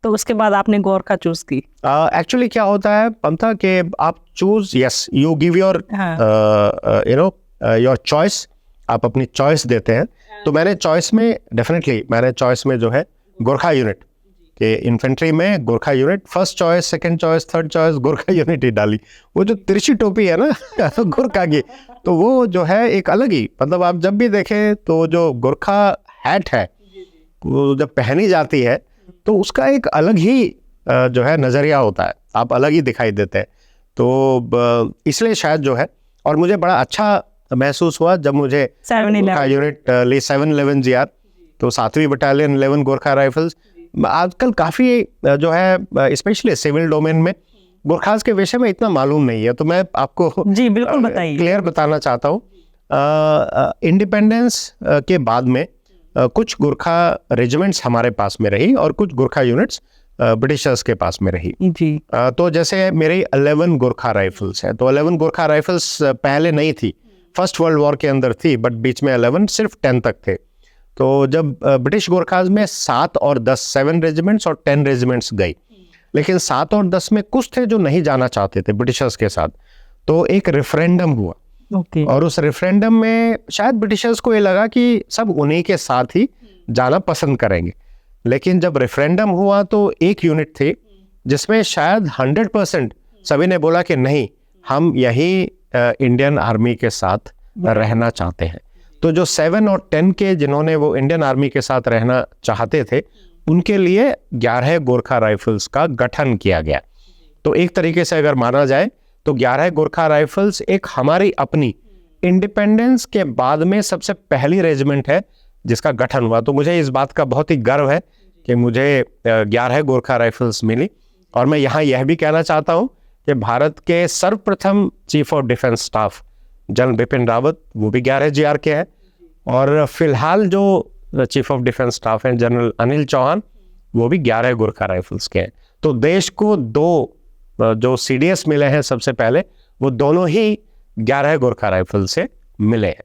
तो उसके बाद आपने गोरखा चूज की? एक्चुअली क्या होता है ममता कि आप choose, yes, you give your your choice, आप अपनी चॉइस देते हैं। तो मैंने चॉइस में जो है गोरखा यूनिट कि इन्फेंट्री में Gorkha unit, first choice, second choice, third choice Gorkha unit ही डाली। वो जो तिरछी टोपी है ना गोरखा की, तो वो जो है एक अलग ही, मतलब आप जब भी देखें तो जो गोरखा हैट है वो जब पहनी जाती है तो उसका एक अलग ही जो है नज़रिया होता है, आप अलग ही दिखाई देते हैं। तो इसलिए शायद जो है, और मुझे बड़ा अच्छा महसूस हुआ जब मुझे गोरखा यूनिट ली 711 GR, तो 7वीं बटालियन 11 गोरखा राइफल्स। आजकल काफ़ी जो है स्पेशली सिविल डोमेन में गोरखास के विषय में इतना मालूम नहीं है, तो मैं आपको जी बिल्कुल बताइए, क्लियर बताना चाहता हूँ। इंडिपेंडेंस के बाद में कुछ गोरखा रेजिमेंट्स हमारे पास में रही और कुछ गोरखा यूनिट्स ब्रिटिशर्स के पास में रही जी। तो जैसे मेरी 11 गोरखा राइफल्स है, तो 11 गोरखा राइफल्स पहले नहीं थी, फर्स्ट वर्ल्ड वॉर के अंदर थी, बट बीच में 11 सिर्फ 10 तक थे। तो जब ब्रिटिश गोरखाज में 7 और 10, 7 रेजिमेंट्स और 10 रेजिमेंट्स गई, लेकिन 7 और 10 में कुछ थे जो नहीं जाना चाहते थे ब्रिटिशर्स के साथ, तो एक रेफरेंडम हुआ। और उस रेफरेंडम में शायद ब्रिटिशर्स को ये लगा कि सब उन्हीं के साथ ही जाना पसंद करेंगे, लेकिन जब रेफरेंडम हुआ तो एक यूनिट थी जिसमें शायद 100% सभी ने बोला कि नहीं, हम यही इंडियन आर्मी के साथ रहना चाहते हैं। तो जो 7 और 10 के जिन्होंने वो इंडियन आर्मी के साथ रहना चाहते थे, उनके लिए 11 गोरखा राइफल्स का गठन किया गया। तो एक तरीके से अगर माना जाए तो 11 गोरखा राइफल्स एक हमारी अपनी इंडिपेंडेंस के बाद में सबसे पहली रेजिमेंट है जिसका गठन हुआ। तो मुझे इस बात का बहुत ही गर्व है कि मुझे 11 गोरखा राइफल्स मिली। और मैं यहाँ यह भी कहना चाहता हूँ कि भारत के सर्वप्रथम chief of defence staff general Bipin Rawat, वो भी 11 GR के हैं, और फिलहाल जो चीफ ऑफ डिफेंस स्टाफ हैं जनरल अनिल चौहान, वो भी 11 गोरखा राइफल्स के हैं। तो देश को 2 जो CDS मिले हैं सबसे पहले, वो दोनों ही 11 गोरखा राइफल से मिले हैं।